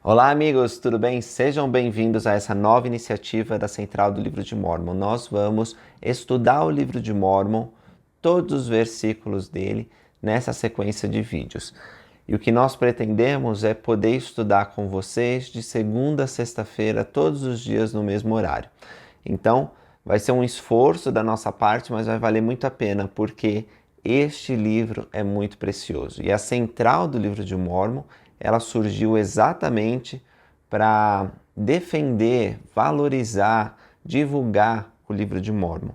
Olá, amigos, tudo bem? Sejam bem-vindos a essa nova iniciativa da Central do Livro de Mórmon. Nós vamos estudar o Livro de Mórmon, todos os versículos dele, nessa sequência de vídeos. E o que nós pretendemos é poder estudar com vocês de segunda a sexta-feira, todos os dias no mesmo horário. Então, vai ser um esforço da nossa parte, mas vai valer muito a pena, porque este livro é muito precioso. E a Central do Livro de Mórmon, ela surgiu exatamente para defender, valorizar, divulgar o Livro de Mórmon.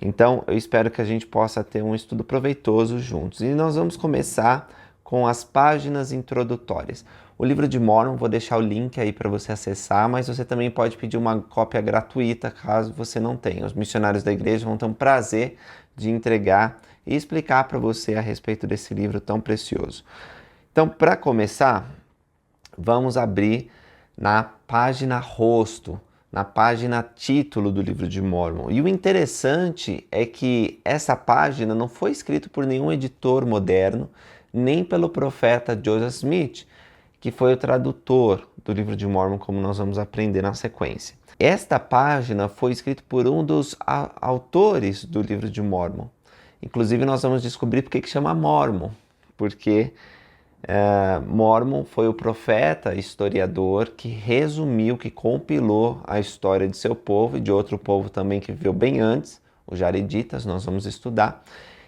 Então, eu espero que a gente possa ter um estudo proveitoso juntos. E nós vamos começar com as páginas introdutórias. O Livro de Mórmon, vou deixar o link aí para você acessar, mas você também pode pedir uma cópia gratuita caso você não tenha. Os missionários da igreja vão ter um prazer de entregar e explicar para você a respeito desse livro tão precioso. Então, para começar, vamos abrir na página rosto, na página título do Livro de Mórmon. E o interessante é que essa página não foi escrita por nenhum editor moderno, nem pelo profeta Joseph Smith, que foi o tradutor do Livro de Mórmon, como nós vamos aprender na sequência. Esta página foi escrita por um dos autores do Livro de Mórmon. Inclusive, nós vamos descobrir por que chama Mórmon, porque Mórmon foi o profeta, historiador, que resumiu, que compilou a história de seu povo e de outro povo também que viveu bem antes, os Jareditas, nós vamos estudar,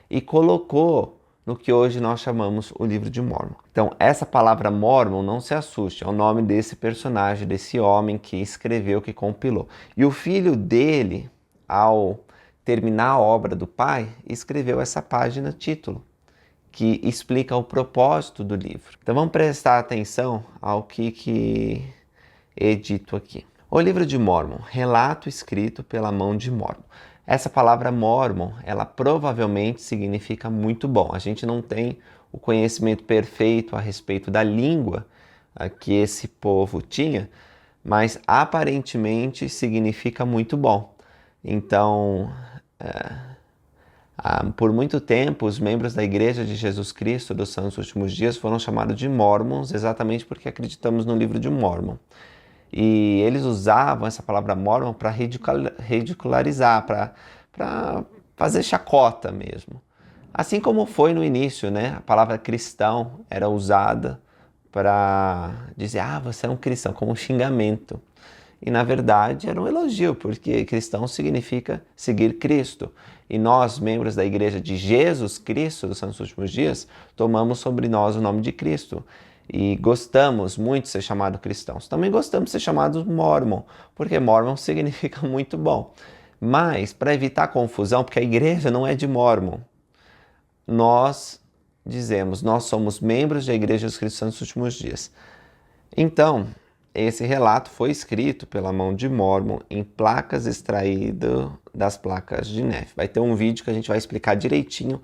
e colocou no que hoje nós chamamos o Livro de Mórmon. Então, essa palavra Mórmon, não se assuste, é o nome desse personagem, desse homem que escreveu, que compilou. E o filho dele, ao terminar a obra do pai, escreveu essa página título, que explica o propósito do livro. Então vamos prestar atenção ao que é dito aqui. O Livro de Mórmon, relato escrito pela mão de Mórmon. Essa palavra Mórmon, ela provavelmente significa muito bom. A gente não tem o conhecimento perfeito a respeito da língua que esse povo tinha, mas aparentemente significa muito bom. Então, por muito tempo, os membros da Igreja de Jesus Cristo dos Santos Últimos Dias foram chamados de Mormons, exatamente porque acreditamos no Livro de Mórmon. E eles usavam essa palavra Mórmon para ridicularizar, para fazer chacota mesmo. Assim como foi no início, né? A palavra cristão era usada para dizer, você é um cristão, como um xingamento. E na verdade era um elogio, porque cristão significa seguir Cristo. E nós, membros da Igreja de Jesus Cristo dos Santos Últimos Dias, tomamos sobre nós o nome de Cristo. E gostamos muito de ser chamados cristãos. Também gostamos de ser chamados Mórmon, porque Mórmon significa muito bom. Mas, para evitar confusão, porque a igreja não é de Mórmon, nós dizemos, nós somos membros da Igreja de Jesus Cristo dos Santos Últimos Dias. Então, esse relato foi escrito pela mão de Mórmon em placas extraídas das placas de neve. Vai ter um vídeo que a gente vai explicar direitinho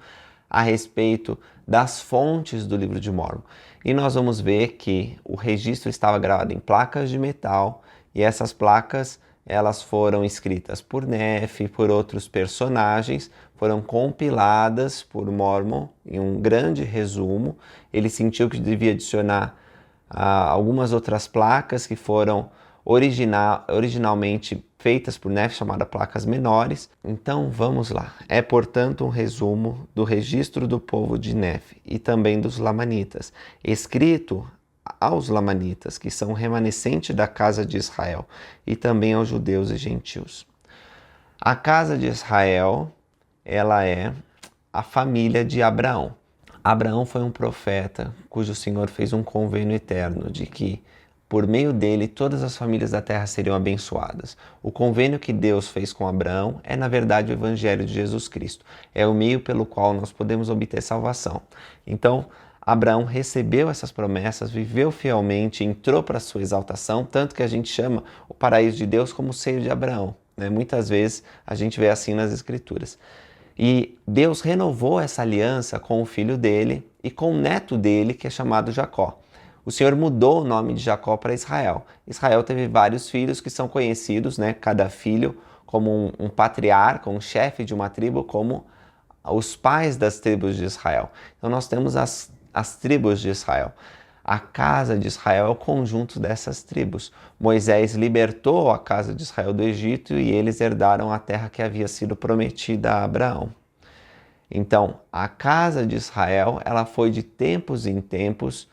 a respeito das fontes do Livro de Mórmon. E nós vamos ver que o registro estava gravado em placas de metal e essas placas elas foram escritas por Nefe, por outros personagens, foram compiladas por Mórmon em um grande resumo. Ele sentiu que devia adicionar algumas outras placas que foram originalmente feitas por Nefe, chamadas placas menores. Então vamos lá. É, portanto, um resumo do registro do povo de Nefe e também dos Lamanitas, escrito aos Lamanitas, que são remanescente da casa de Israel, e também aos judeus e gentios. A casa de Israel, ela é a família de Abraão. Abraão foi um profeta cujo Senhor fez um convênio eterno de que, por meio dele, todas as famílias da terra seriam abençoadas. O convênio que Deus fez com Abraão é, na verdade, o Evangelho de Jesus Cristo. É o meio pelo qual nós podemos obter salvação. Então, Abraão recebeu essas promessas, viveu fielmente, entrou para a sua exaltação, tanto que a gente chama o paraíso de Deus como o seio de Abraão, né? Muitas vezes a gente vê assim nas Escrituras. E Deus renovou essa aliança com o filho dele e com o neto dele, que é chamado Jacó. O Senhor mudou o nome de Jacó para Israel. Israel teve vários filhos que são conhecidos, né, cada filho como um patriarca, um chefe de uma tribo, como os pais das tribos de Israel. Então nós temos as tribos de Israel. A casa de Israel é o conjunto dessas tribos. Moisés libertou a casa de Israel do Egito e eles herdaram a terra que havia sido prometida a Abraão. Então, a casa de Israel, ela foi de tempos em tempos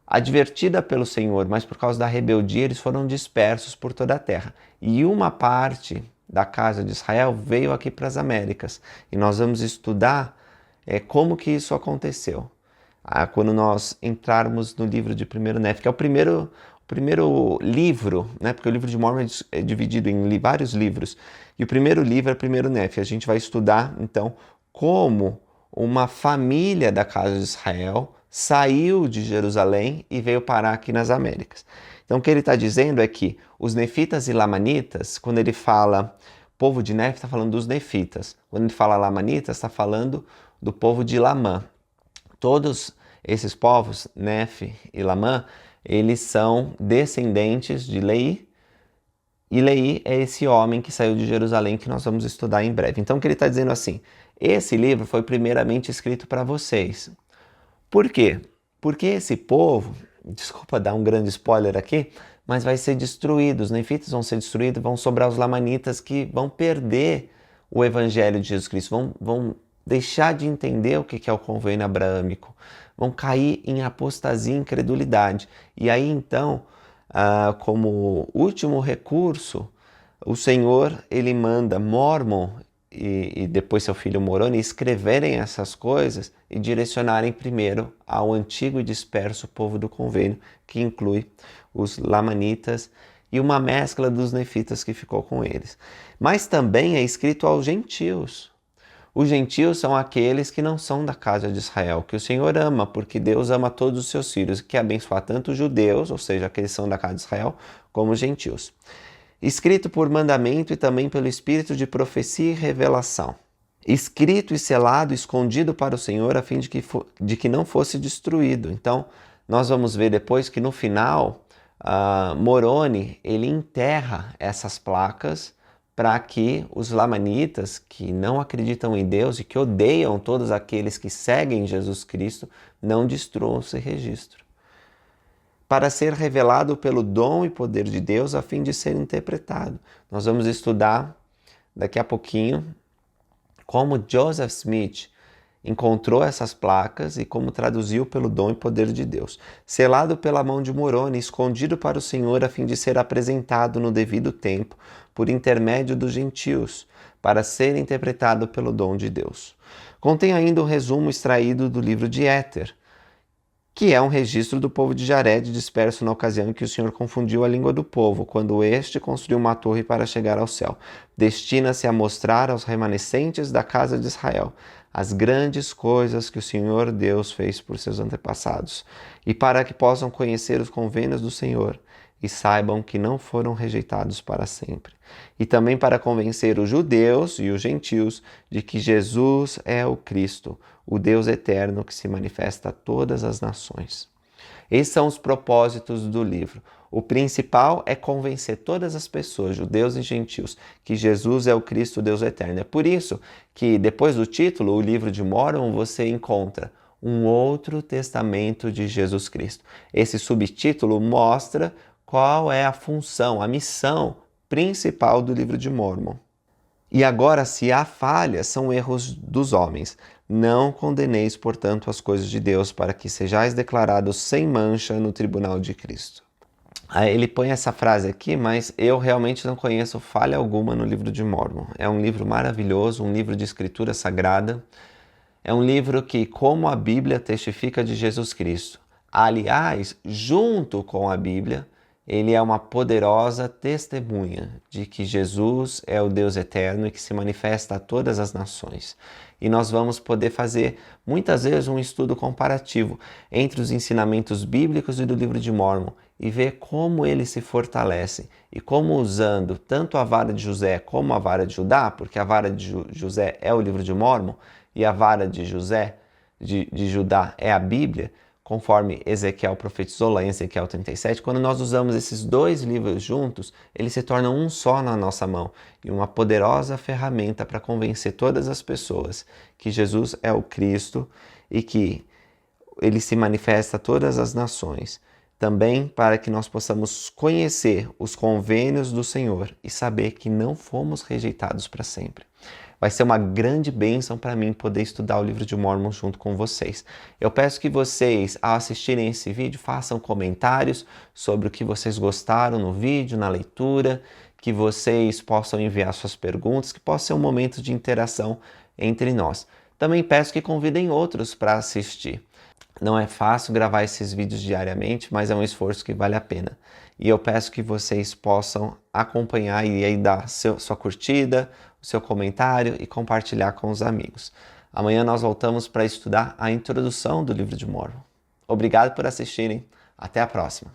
advertida pelo Senhor, mas por causa da rebeldia eles foram dispersos por toda a terra. E uma parte da casa de Israel veio aqui para as Américas. E nós vamos estudar como que isso aconteceu. Quando nós entrarmos no livro de 1 Néfi, que é o primeiro livro, né? Porque o livro de Mórmon é dividido em vários livros. E o primeiro livro é 1 Néfi. A gente vai estudar, então, como uma família da casa de Israel saiu de Jerusalém e veio parar aqui nas Américas. Então, o que ele está dizendo é que os nefitas e lamanitas, quando ele fala povo de Nefi, está falando dos nefitas. Quando ele fala lamanitas, está falando do povo de Lamã. Todos esses povos, Nefi e Lamã, eles são descendentes de Leí, e Leí é esse homem que saiu de Jerusalém que nós vamos estudar em breve. Então, o que ele está dizendo assim, esse livro foi primeiramente escrito para vocês. Por quê? Porque esse povo, desculpa dar um grande spoiler aqui, mas vai ser destruído, os nefitas vão ser destruídos, vão sobrar os lamanitas que vão perder o evangelho de Jesus Cristo, vão deixar de entender o que é o convênio abraâmico, vão cair em apostasia e incredulidade. E aí então, como último recurso, o Senhor ele manda Mormon e depois seu filho Moroni escreverem essas coisas e direcionarem primeiro ao antigo e disperso povo do convênio, que inclui os lamanitas e uma mescla dos nefitas que ficou com eles. Mas também é escrito aos gentios. Os gentios são aqueles que não são da casa de Israel, que o Senhor ama, porque Deus ama todos os seus filhos, e quer abençoar tanto os judeus, ou seja, aqueles que são da casa de Israel, como os gentios. Escrito por mandamento e também pelo espírito de profecia e revelação. Escrito e selado, escondido para o Senhor, a fim de que não fosse destruído. Então, nós vamos ver depois que no final, Moroni, ele enterra essas placas para que os lamanitas, que não acreditam em Deus e que odeiam todos aqueles que seguem Jesus Cristo, não destruam esse registro. Para ser revelado pelo dom e poder de Deus a fim de ser interpretado. Nós vamos estudar daqui a pouquinho como Joseph Smith encontrou essas placas e como traduziu pelo dom e poder de Deus. Selado pela mão de Moroni, escondido para o Senhor a fim de ser apresentado no devido tempo por intermédio dos gentios, para ser interpretado pelo dom de Deus. Contém ainda um resumo extraído do livro de Éter, que é um registro do povo de Jared disperso na ocasião em que o Senhor confundiu a língua do povo, quando este construiu uma torre para chegar ao céu. Destina-se a mostrar aos remanescentes da casa de Israel as grandes coisas que o Senhor Deus fez por seus antepassados, e para que possam conhecer os convênios do Senhor e saibam que não foram rejeitados para sempre. E também para convencer os judeus e os gentios de que Jesus é o Cristo, o Deus eterno que se manifesta a todas as nações. Esses são os propósitos do livro. O principal é convencer todas as pessoas, judeus e gentios, que Jesus é o Cristo, o Deus eterno. É por isso que depois do título, o livro de Mórmon, você encontra um outro testamento de Jesus Cristo. Esse subtítulo mostra qual é a função, a missão principal do livro de Mórmon. E agora, se há falhas, são erros dos homens. Não condeneis, portanto, as coisas de Deus, para que sejais declarados sem mancha no tribunal de Cristo. Aí ele põe essa frase aqui, mas eu realmente não conheço falha alguma no livro de Mórmon. É um livro maravilhoso, um livro de escritura sagrada. É um livro que, como a Bíblia, testifica de Jesus Cristo. Aliás, junto com a Bíblia, ele é uma poderosa testemunha de que Jesus é o Deus eterno e que se manifesta a todas as nações. E nós vamos poder fazer muitas vezes um estudo comparativo entre os ensinamentos bíblicos e do livro de Mórmon e ver como eles se fortalecem e como usando tanto a vara de José como a vara de Judá, porque a vara de José é o livro de Mórmon e a vara de Judá é a Bíblia, conforme Ezequiel profetizou lá em Ezequiel 37, quando nós usamos esses dois livros juntos, eles se tornam um só na nossa mão e uma poderosa ferramenta para convencer todas as pessoas que Jesus é o Cristo e que ele se manifesta a todas as nações. Também para que nós possamos conhecer os convênios do Senhor e saber que não fomos rejeitados para sempre. Vai ser uma grande bênção para mim poder estudar o livro de Mórmon junto com vocês. Eu peço que vocês, ao assistirem esse vídeo, façam comentários sobre o que vocês gostaram no vídeo, na leitura, que vocês possam enviar suas perguntas, que possa ser um momento de interação entre nós. Também peço que convidem outros para assistir. Não é fácil gravar esses vídeos diariamente, mas é um esforço que vale a pena. E eu peço que vocês possam acompanhar e aí dar sua curtida, o seu comentário e compartilhar com os amigos. Amanhã nós voltamos para estudar a introdução do livro de Mórmon. Obrigado por assistirem. Até a próxima.